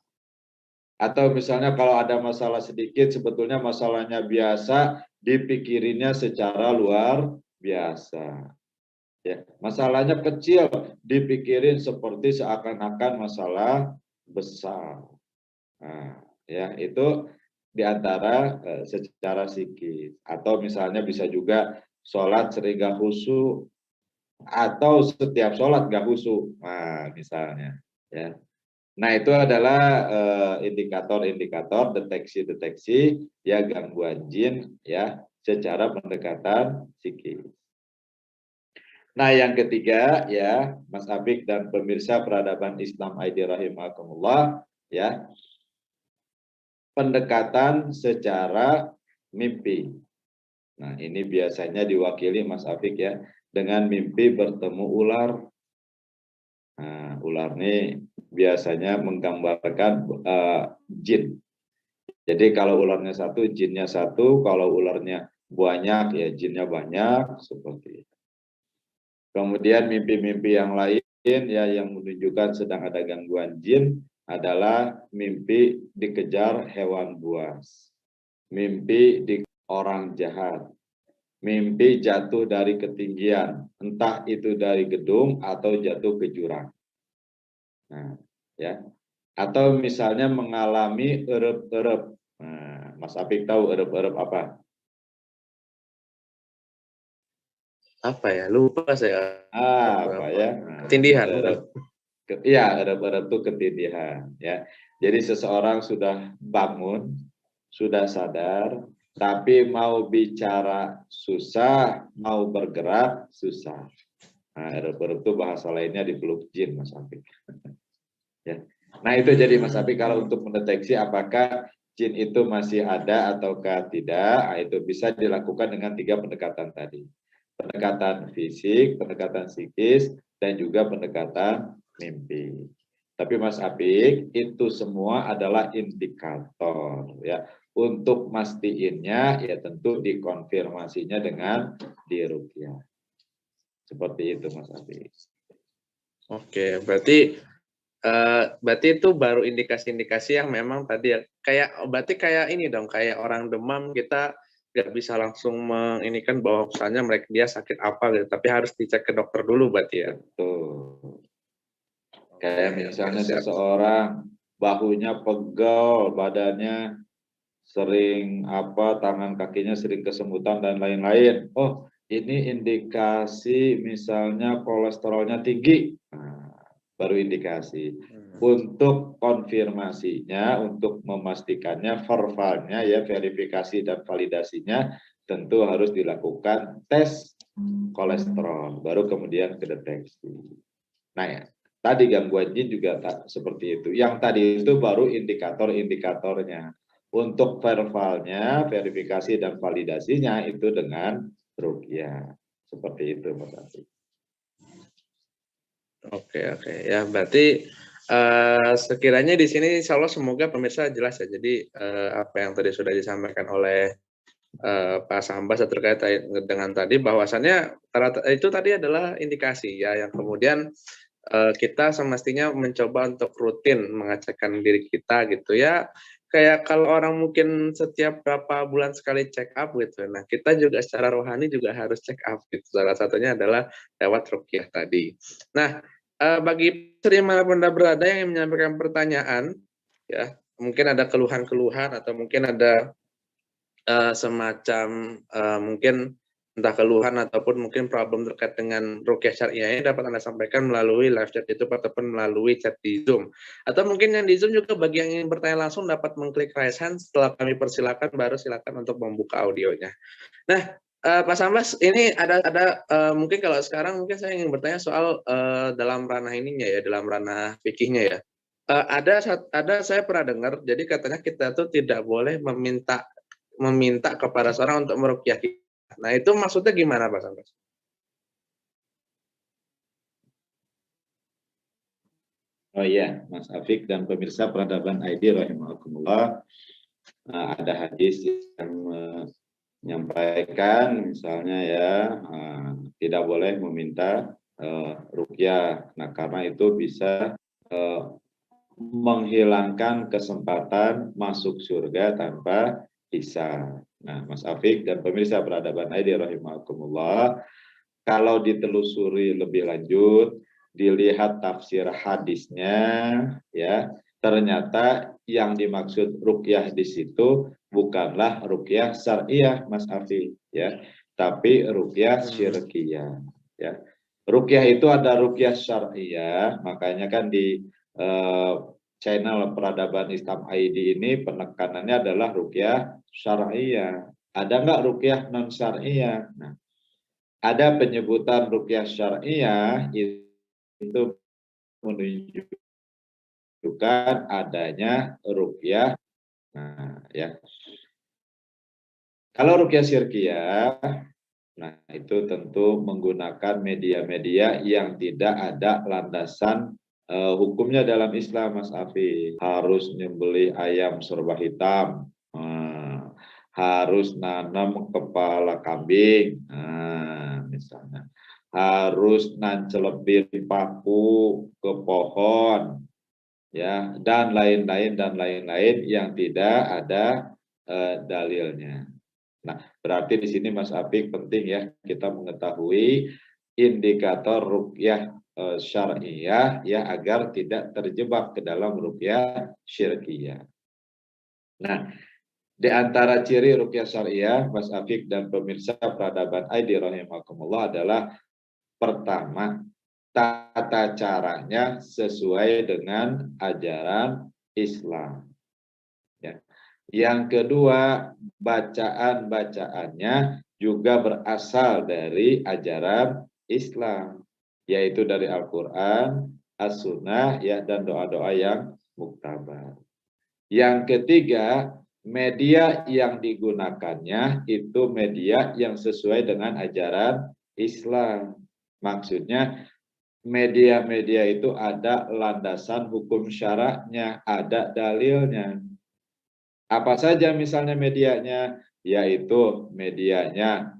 Speaker 1: atau misalnya kalau ada masalah sedikit, sebetulnya masalahnya biasa, dipikirinnya secara luar biasa. Ya, masalahnya kecil, dipikirin seperti seakan-akan masalah besar. Nah, ya itu diantara secara psikis. Atau misalnya bisa juga sholat sering gak khusyuk, atau setiap sholat gak khusyuk. Nah, misalnya, ya. Nah, itu adalah indikator-indikator deteksi-deteksi ya gangguan jin ya secara pendekatan psikis. Nah, yang ketiga ya, Mas Abik dan pemirsa peradaban Islam ID rahimakumullah ya, pendekatan secara mimpi. Nah, ini biasanya diwakili Mas Abik ya dengan mimpi bertemu ular. Nah, ular ini biasanya menggambarkan jin. Jadi kalau ularnya satu, jinnya satu. Kalau ularnya banyak, ya jinnya banyak. Seperti itu. Kemudian mimpi-mimpi yang lain ya yang menunjukkan sedang ada gangguan jin adalah mimpi dikejar hewan buas. Mimpi di orang jahat. Mimpi jatuh dari ketinggian. Entah itu dari gedung atau jatuh ke jurang. Nah, ya. Atau misalnya mengalami erep-erep. Nah, Mas Apik tahu erep-erep apa?
Speaker 2: Apa ya? Lupa saya.
Speaker 1: Apa
Speaker 2: Apa?
Speaker 1: ya? Nah,
Speaker 2: Ketindihan, bukan?
Speaker 1: erep. Iya, erep-erep itu ketindihan. Ya. Jadi seseorang sudah bangun, sudah sadar, tapi mau bicara susah, mau bergerak susah. Nah, erep-erep itu bahasa lainnya dipeluk jin, Mas Apik. Ya. Nah, itu jadi Mas Apik kalau untuk mendeteksi apakah jin itu masih ada ataukah tidak, nah, itu bisa dilakukan dengan 3 pendekatan tadi. Pendekatan fisik, pendekatan psikis, dan juga pendekatan mimpi. Tapi Mas Apik, itu semua adalah indikator ya. Untuk mastiinnya ya tentu dikonfirmasinya dengan diruqyah. Seperti itu Mas Apik.
Speaker 2: Oke, berarti itu baru indikasi-indikasi yang memang tadi ya, berarti kayak ini dong, kayak orang demam kita nggak bisa langsung menginikan bahwa misalnya dia sakit apa gitu, tapi harus dicek ke dokter dulu berarti ya.
Speaker 1: Betul.
Speaker 2: Oke,
Speaker 1: Kayak
Speaker 2: oke,
Speaker 1: misalnya
Speaker 2: siap.
Speaker 1: seseorang bahunya pegel, badannya sering tangan kakinya sering kesemutan dan lain-lain. Oh, ini indikasi misalnya kolesterolnya tinggi. Nah, baru indikasi. Untuk konfirmasinya, untuk memastikannya, verbalnya ya, verifikasi dan validasinya tentu harus dilakukan tes kolesterol, baru kemudian kedeteksi. Nah ya, tadi gangguan jin juga seperti itu. Yang tadi itu baru indikator-indikatornya. Untuk verbalnya, verifikasi dan validasinya itu dengan ruqyah. Seperti itu Mas Adi.
Speaker 2: Oke, oke. Ya, berarti sekiranya di sini insya Allah semoga pemirsa jelas ya. Jadi apa yang tadi sudah disampaikan oleh Pak Sambas terkait dengan tadi bahwasannya itu tadi adalah indikasi ya yang kemudian kita semestinya mencoba untuk rutin mengecekkan diri kita gitu ya. Kayak kalau orang mungkin setiap berapa bulan sekali check up gitu. Nah, kita juga secara rohani juga harus check up gitu. Salah satunya adalah lewat ruqyah tadi. Nah, bagi dimanapun Anda berada yang menyampaikan pertanyaan, ya mungkin ada keluhan-keluhan atau mungkin ada semacam mungkin entah keluhan ataupun mungkin problem terkait dengan ruqyah syariah ini dapat Anda sampaikan melalui live chat YouTube ataupun melalui chat di Zoom. Atau mungkin yang di Zoom juga bagi yang ingin bertanya langsung dapat mengklik raise hand, setelah kami persilakan baru silakan untuk membuka audionya. Nah, Pak Sambas, ini ada mungkin kalau sekarang mungkin saya ingin bertanya soal dalam ranah ininya ya, dalam ranah fikihnya ya. Ada saya pernah dengar, jadi katanya kita tuh tidak boleh meminta kepada seorang untuk meruqyah kita. Nah, itu maksudnya gimana Pak Sambas?
Speaker 1: Oh iya, Mas Afik dan pemirsa Peradaban ID rahimakumullah. Ada hadis yang menyampaikan misalnya ya tidak boleh meminta ruqyah. Nah, karena itu bisa menghilangkan kesempatan masuk surga tanpa hisab. Nah, Mas Afik dan pemirsa Peradaban ID rahimakumullah, kalau ditelusuri lebih lanjut, dilihat tafsir hadisnya, ya ternyata yang dimaksud ruqyah di situ bukanlah ruqyah syariah, Mas Afik, ya, tapi ruqyah syirkiyah, ya. Ruqyah itu ada ruqyah syariah, makanya kan di channel Peradaban Islam ID ini penekanannya adalah ruqyah syariah. Ada nggak ruqyah non syariah? Nah, ada penyebutan ruqyah syariah itu menunjukkan adanya ruqyah. Nah, ya. Kalau ruqyah syirkiyah, nah itu tentu menggunakan media-media yang tidak ada landasan hukumnya dalam Islam, Mas Afi. Harus nyembelih ayam serba hitam, harus nanam kepala kambing, misalnya harus nancelepin paku ke pohon, ya, dan lain-lain yang tidak ada dalilnya. Nah, berarti di sini Mas Apik penting ya kita mengetahui indikator ruqyah syariah ya agar tidak terjebak ke dalam ruqyah syirkiyah. Nah, di antara ciri ruqyah syariah, Mas Afik dan pemirsa peradaban ID rahimakumullah adalah pertama, tata caranya sesuai dengan ajaran Islam. Ya. Yang kedua, bacaan-bacaannya juga berasal dari ajaran Islam, yaitu dari Al-Quran, As-Sunnah, ya, dan doa-doa yang muktabar. Yang ketiga, media yang digunakannya itu media yang sesuai dengan ajaran Islam. Maksudnya media-media itu ada landasan hukum syaraknya, ada dalilnya. Apa saja misalnya medianya? Yaitu medianya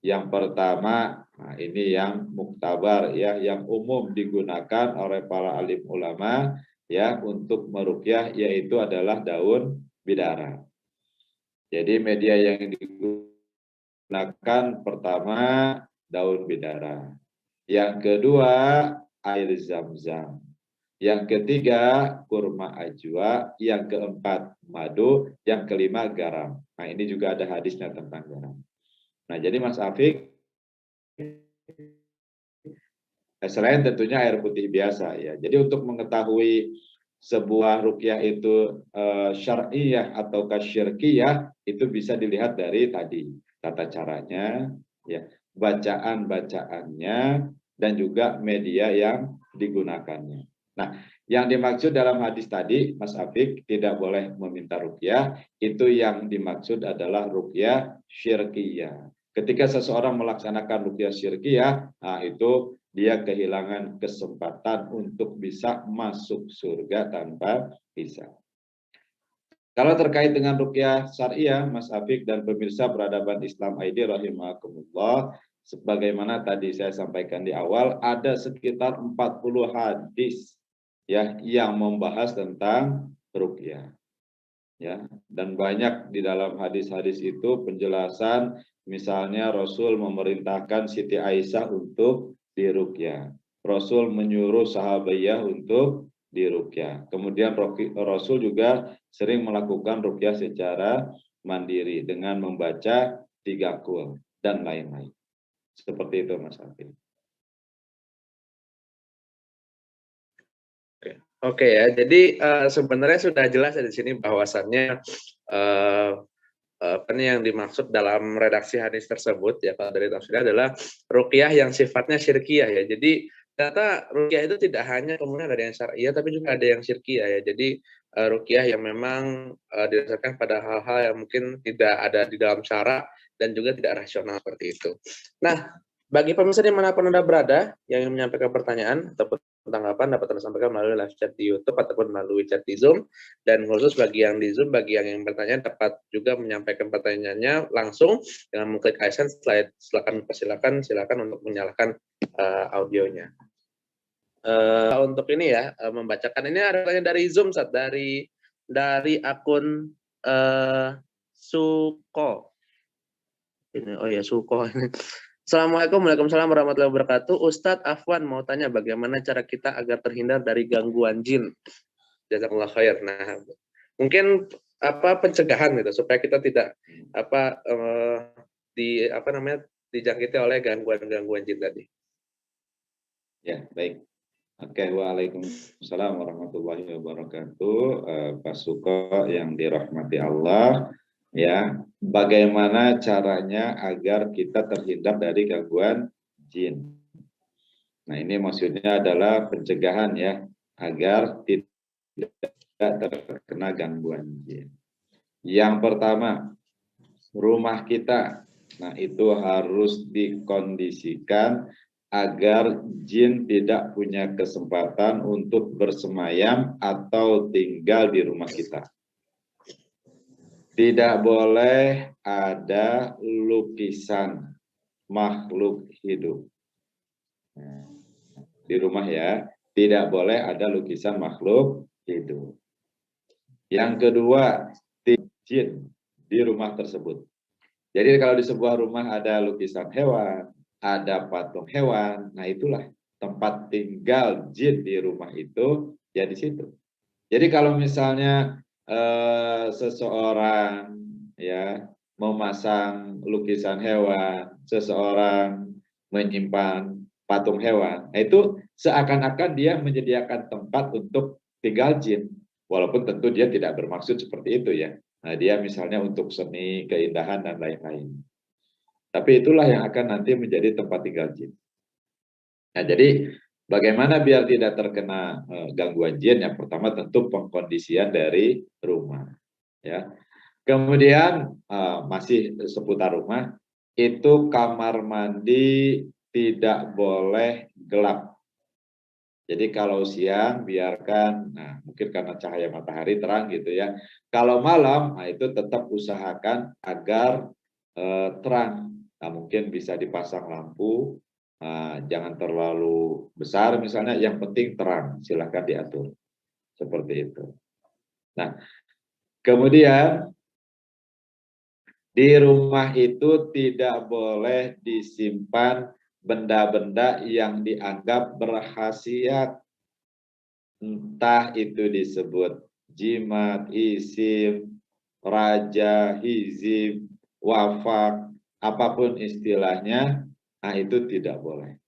Speaker 1: yang pertama, nah ini yang muktabar ya, yang umum digunakan oleh para alim ulama ya untuk meruqyah, yaitu adalah daun bidara. Jadi media yang digunakan pertama daun bidara. Yang kedua air zam-zam. Yang ketiga kurma ajwa, yang keempat madu, yang kelima garam. Nah, ini juga ada hadisnya tentang garam. Nah, jadi Mas Afik, selain tentunya air putih biasa ya. Jadi untuk mengetahui sebuah ruqyah itu syar'iyah atau syirkiyah itu bisa dilihat dari tadi tata caranya, ya, bacaan-bacaannya, dan juga media yang digunakannya. Nah, yang dimaksud dalam hadis tadi, Mas Afik, tidak boleh meminta ruqyah, itu yang dimaksud adalah ruqyah syirkiyah. Ketika seseorang melaksanakan ruqyah syirkiyah, nah itu dia kehilangan kesempatan untuk bisa masuk surga tanpa hisab. Kalau terkait dengan ruqyah syariah, Mas Afik dan pemirsa peradaban Islam ID rahimakumullah, sebagaimana tadi saya sampaikan di awal, ada sekitar 40 hadis ya yang membahas tentang ruqyah. Ya, dan banyak di dalam hadis-hadis itu penjelasan, misalnya Rasul memerintahkan Siti Aisyah untuk diruqyah. Rasul menyuruh sahabatnya untuk diruqyah. Kemudian Rasul juga sering melakukan ruqyah secara mandiri dengan membaca 3 qul dan lain-lain. Seperti itu Mas Afif.
Speaker 2: Oke ya, jadi sebenarnya sudah jelas di sini bahwasannya apa yang dimaksud dalam redaksi hadis tersebut ya, kalau dari tafsirnya adalah ruqyah yang sifatnya syirkiyah ya. Jadi ternyata ruqyah itu tidak hanya kemudian ada yang syariah tapi juga ada yang syirkiyah ya. Jadi ruqyah yang memang didasarkan pada hal-hal yang mungkin tidak ada di dalam syara dan juga tidak rasional seperti itu. Nah, bagi pemirsa dimanapun Anda berada yang ingin menyampaikan pertanyaan ataupun tanggapan dapat Anda sampaikan melalui live chat di YouTube ataupun melalui chat di Zoom. Dan khusus bagi yang di Zoom, bagi yang ingin bertanya, dapat juga menyampaikan pertanyaannya langsung dengan mengklik icon. Silakan untuk menyalakan audionya. Untuk ini ya, membacakan ini ada pertanyaan dari Zoom, Sat, dari akun Suko. Ini, oh ya, Suko ini. Assalamualaikum, waalaikumsalam warahmatullahi wabarakatuh. Ustadz Afwan mau tanya bagaimana cara kita agar terhindar dari gangguan jin. Jazakallah khair. Nah, mungkin pencegahan gitu supaya kita tidak dijangkiti oleh gangguan jin tadi.
Speaker 1: Ya, baik. Oke, waalaikumsalam warahmatullahi wabarakatuh. Pak Suko yang dirahmati Allah. Ya, bagaimana caranya agar kita terhindar dari gangguan jin? Nah, ini maksudnya adalah pencegahan ya, agar tidak terkena gangguan jin. Yang pertama, rumah kita, nah itu harus dikondisikan agar jin tidak punya kesempatan untuk bersemayam atau tinggal di rumah kita. Tidak boleh ada lukisan makhluk hidup. Di rumah ya, tidak boleh ada lukisan makhluk hidup. Yang kedua, jin di rumah tersebut. Jadi kalau di sebuah rumah ada lukisan hewan, ada patung hewan, nah itulah tempat tinggal jin di rumah itu, ya di situ. Jadi kalau misalnya seseorang ya memasang lukisan hewan, seseorang menyimpan patung hewan, nah itu seakan-akan dia menyediakan tempat untuk tinggal jin, walaupun tentu dia tidak bermaksud seperti itu ya. Nah, dia misalnya untuk seni, keindahan dan lain-lain. Tapi itulah yang akan nanti menjadi tempat tinggal jin. Nah, jadi bagaimana biar tidak terkena gangguan jin? Yang pertama tentu pengkondisian dari rumah, ya. Kemudian masih seputar rumah, itu kamar mandi tidak boleh gelap. Jadi kalau siang biarkan, nah mungkin karena cahaya matahari terang gitu ya. Kalau malam, nah itu tetap usahakan agar terang. Nah mungkin bisa dipasang lampu, jangan terlalu besar misalnya, yang penting terang, silahkan diatur. Seperti itu. Nah, kemudian di rumah itu tidak boleh disimpan benda-benda yang dianggap berkhasiat. Entah itu disebut jimat, isim, raja, hizib, wafak, apapun istilahnya, nah itu tidak boleh.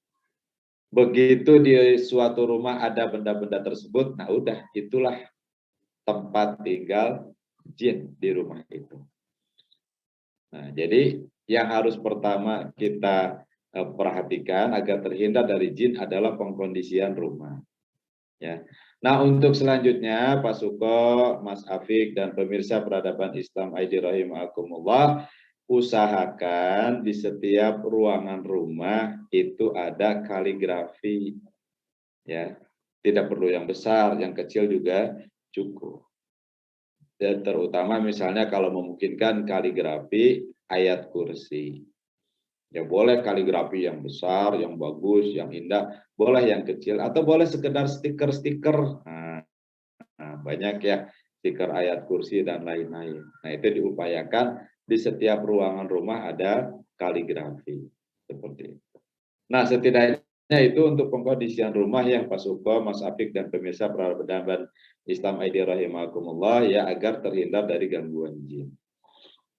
Speaker 1: Begitu di suatu rumah ada benda-benda tersebut, nah udah itulah tempat tinggal jin di rumah itu. Nah, jadi yang harus pertama kita perhatikan agar terhindar dari jin adalah pengkondisian rumah. Ya. Nah, untuk selanjutnya Pak Suko, Mas Afik dan pemirsa Peradaban Islam ID rahimakumullah, usahakan di setiap ruangan rumah itu ada kaligrafi. Ya. Tidak perlu yang besar, yang kecil juga cukup. Dan terutama misalnya kalau memungkinkan kaligrafi ayat kursi. Ya boleh kaligrafi yang besar, yang bagus, yang indah, boleh yang kecil, atau boleh sekedar stiker-stiker. Nah, banyak ya stiker ayat kursi dan lain-lain. Nah itu diupayakan di setiap ruangan rumah ada kaligrafi. Seperti itu. Nah setidaknya itu untuk pengkondisian rumah yang Pak Suko, Mas Afik dan pemirsa Peradaban Islam ID rahimakumullah ya agar terhindar dari gangguan jin.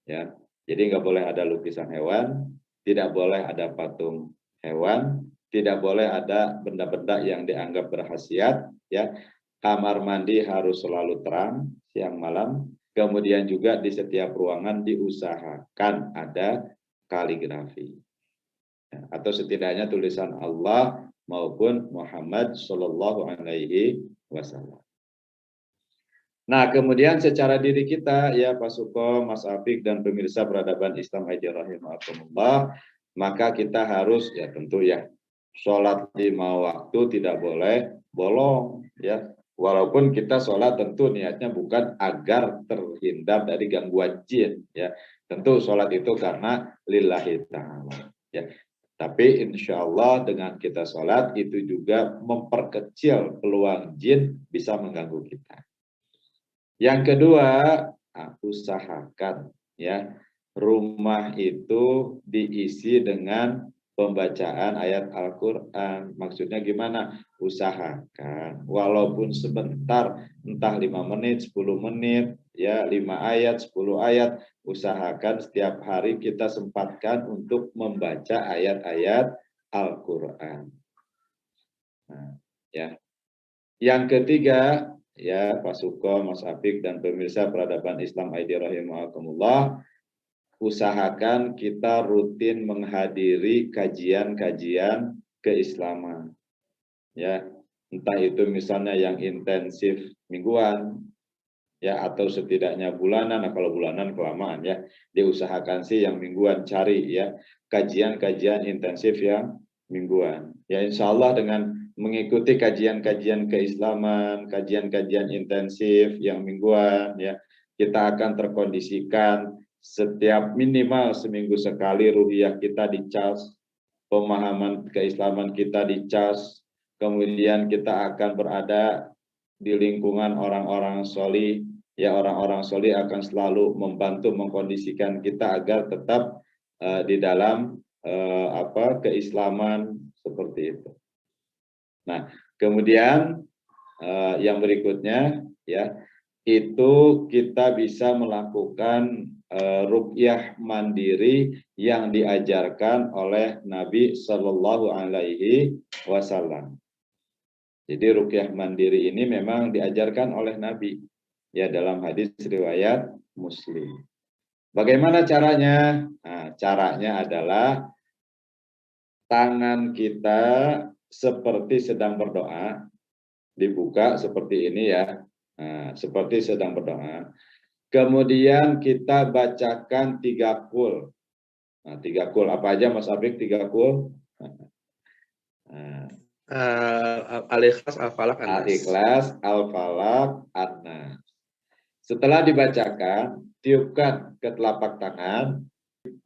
Speaker 1: Ya, jadi nggak boleh ada lukisan hewan, tidak boleh ada patung hewan, tidak boleh ada benda-benda yang dianggap berkhasiat. Ya, kamar mandi harus selalu terang siang malam. Kemudian juga di setiap ruangan diusahakan ada kaligrafi, ya, atau setidaknya tulisan Allah maupun Muhammad Shallallahu Alaihi Wasallam. Nah, kemudian secara diri kita, ya Pak Suko, Mas Afik, dan pemirsa Peradaban Islam ID rahimakumullah, maka kita harus, ya tentu ya, sholat 5 waktu tidak boleh bolong, ya. Walaupun kita sholat tentu niatnya bukan agar terhindar dari gangguan jin, ya. Tentu sholat itu karena lillahi ta'ala, ya. Tapi insya Allah dengan kita sholat itu juga memperkecil peluang jin bisa mengganggu kita. Yang kedua, usahakan ya rumah itu diisi dengan pembacaan ayat Al-Quran. Maksudnya gimana? Usahakan walaupun sebentar, entah 5 menit, 10 menit, ya 5 ayat, 10 ayat, usahakan setiap hari kita sempatkan untuk membaca ayat-ayat Al-Quran. Nah, ya. Yang ketiga, ya Pak Suko, Mas Afik, dan pemirsa Peradaban Islam ID rahimakumullah, usahakan kita rutin menghadiri kajian-kajian keislaman. Ya, entah itu misalnya yang intensif mingguan, ya atau setidaknya bulanan. Nah, kalau bulanan kelamaan ya, diusahakan sih yang mingguan, cari ya kajian-kajian intensif yang mingguan. Ya insya Allah dengan mengikuti kajian-kajian keislaman, kajian-kajian intensif yang mingguan, ya kita akan terkondisikan setiap minimal seminggu sekali ruhiyah kita dicas, pemahaman keislaman kita dicas, kemudian kita akan berada di lingkungan orang-orang solih, ya orang-orang solih akan selalu membantu mengkondisikan kita agar tetap di dalam keislaman seperti itu. Nah, kemudian yang berikutnya ya, itu kita bisa melakukan ruqyah mandiri yang diajarkan oleh Nabi Shallallahu Alaihi Wasallam. Jadi ruqyah mandiri ini memang diajarkan oleh Nabi ya dalam hadis riwayat Muslim. Bagaimana caranya? Nah, caranya adalah tangan kita seperti sedang berdoa, dibuka seperti ini ya. Nah, seperti sedang berdoa. Kemudian kita bacakan 3 qul. Nah, 3 qul apa aja Mas Afik 3 qul? Nah,
Speaker 2: Al-Ikhlas, Al-Falaq, An-Nas.
Speaker 1: Al-Ikhlas, Al-Falaq, An-Nas. Setelah dibacakan, tiupkan ke telapak tangan,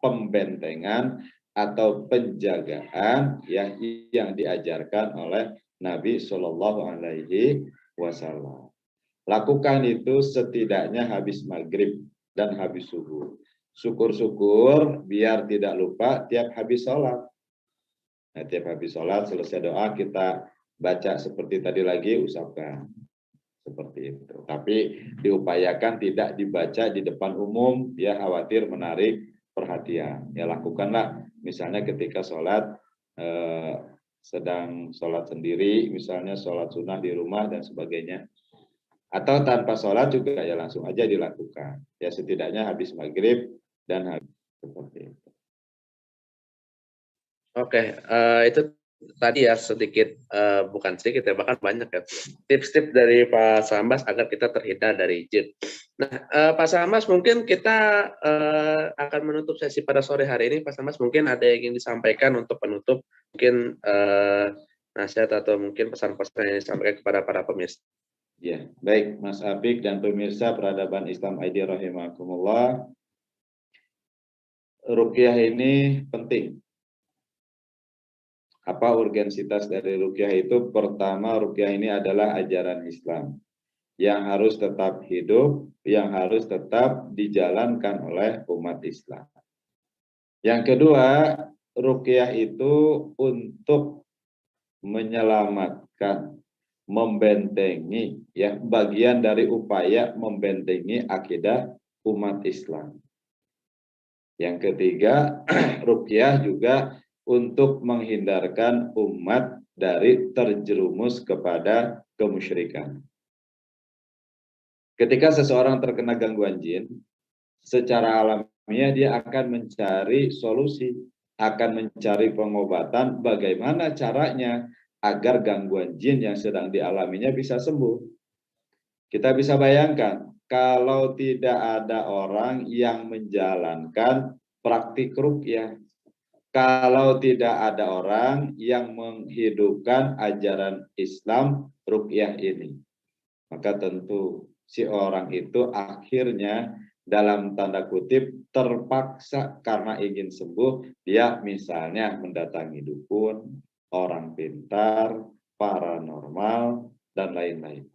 Speaker 1: pembentengan atau penjagaan yang diajarkan oleh Nabi Shallallahu Alaihi Wasallam. Lakukan itu setidaknya habis maghrib dan habis subuh. Syukur-syukur biar tidak lupa tiap habis sholat. Nah, tiap habis sholat selesai doa kita baca seperti tadi lagi, usapkan. Seperti itu. Tapi diupayakan tidak dibaca di depan umum, ya khawatir menarik perhatian. Ya lakukanlah misalnya ketika sholat, sedang sholat sendiri, misalnya sholat sunnah di rumah dan sebagainya. Atau tanpa sholat juga ya langsung aja dilakukan. Ya setidaknya habis maghrib dan habis seperti itu.
Speaker 2: Oke, itu tadi ya sedikit, bukan sedikit ya, bahkan banyak ya, tips-tips dari Pak Sambas agar kita terhindar dari jin. Nah, Pak Sambas mungkin kita akan menutup sesi pada sore hari ini. Pak Sambas mungkin ada yang ingin disampaikan untuk penutup, mungkin nasihat atau mungkin pesan-pesan yang disampaikan kepada para pemirsa.
Speaker 1: Ya, baik Mas Afik dan pemirsa Peradaban Islam ID rahimakumullah. Ruqyah ini penting. Apa urgensitas dari ruqyah itu? Pertama, ruqyah ini adalah ajaran Islam yang harus tetap hidup, yang harus tetap dijalankan oleh umat Islam. Yang kedua, ruqyah itu untuk menyelamatkan, membentengi, ya bagian dari upaya membentengi akidah umat Islam. Yang ketiga, ruqyah juga untuk menghindarkan umat dari terjerumus kepada kemusyrikan. Ketika seseorang terkena gangguan jin, secara alamiah dia akan mencari solusi, akan mencari pengobatan bagaimana caranya agar gangguan jin yang sedang dialaminya bisa sembuh. Kita bisa bayangkan, kalau tidak ada orang yang menjalankan praktik ruqyah, kalau tidak ada orang yang menghidupkan ajaran Islam ruqyah ini, maka tentu si orang itu akhirnya dalam tanda kutip terpaksa karena ingin sembuh, dia misalnya mendatangi dukun, orang pintar, paranormal, dan lain-lain.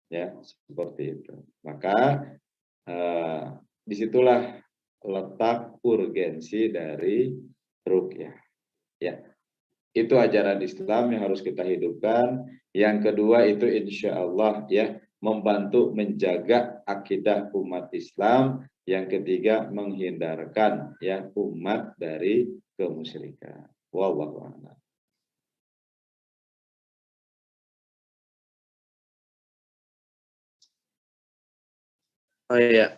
Speaker 1: Ya, seperti itu. Maka disitulah letak urgensi dari ruqyah. Ya, itu ajaran Islam yang harus kita hidupkan. Yang kedua itu insya Allah ya membantu menjaga akidah umat Islam. Yang ketiga menghindarkan ya umat dari kemusyrikan. Wallahu a'lam.
Speaker 2: Oh iya,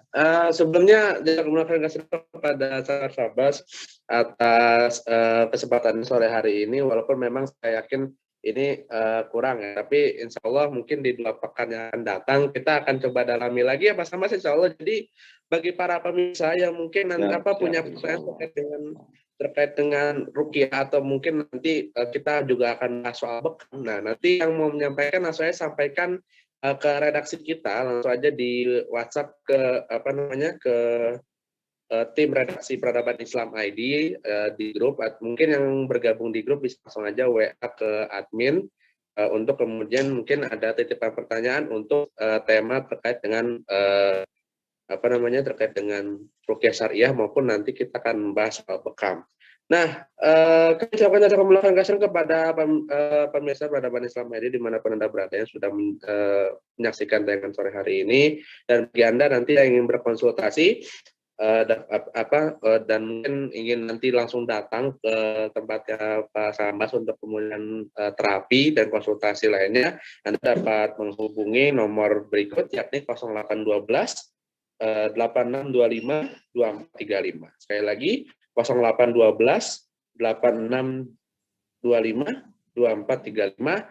Speaker 2: sebelumnya jazakumullah khairan katsir kepada Sar Sabas atas kesempatan sore hari ini, walaupun memang saya yakin ini kurang ya, tapi insya Allah mungkin di 2 pekan yang akan datang kita akan coba dalami lagi ya Pak Sambas insya Allah. Jadi bagi para pemirsa yang mungkin nanti punya pertanyaan terkait dengan ruqyah atau mungkin nanti kita juga akan bahas soal bekam. Nah nanti yang mau menyampaikan saya sampaikan ke redaksi kita langsung aja di WhatsApp ke tim redaksi Peradaban Islam ID di grup. Mungkin yang bergabung di grup bisa langsung aja WA ke admin untuk kemudian mungkin ada titipan pertanyaan untuk tema terkait dengan terkait dengan ruqyah syariah maupun nanti kita akan membahas soal bekam. Nah, kami ucapkan jazakumullah khairan kepada pemirsa peradaban Islam ID dimanapun Anda berada yang sudah menyaksikan tayangan sore hari ini. Dan bagi Anda nanti yang ingin berkonsultasi dan mungkin ingin nanti langsung datang ke tempatnya Pak Sambas untuk kemudian terapi dan konsultasi lainnya, Anda dapat menghubungi nomor berikut yakni 0812 8625 2435. Sekali lagi 0812 8625 2435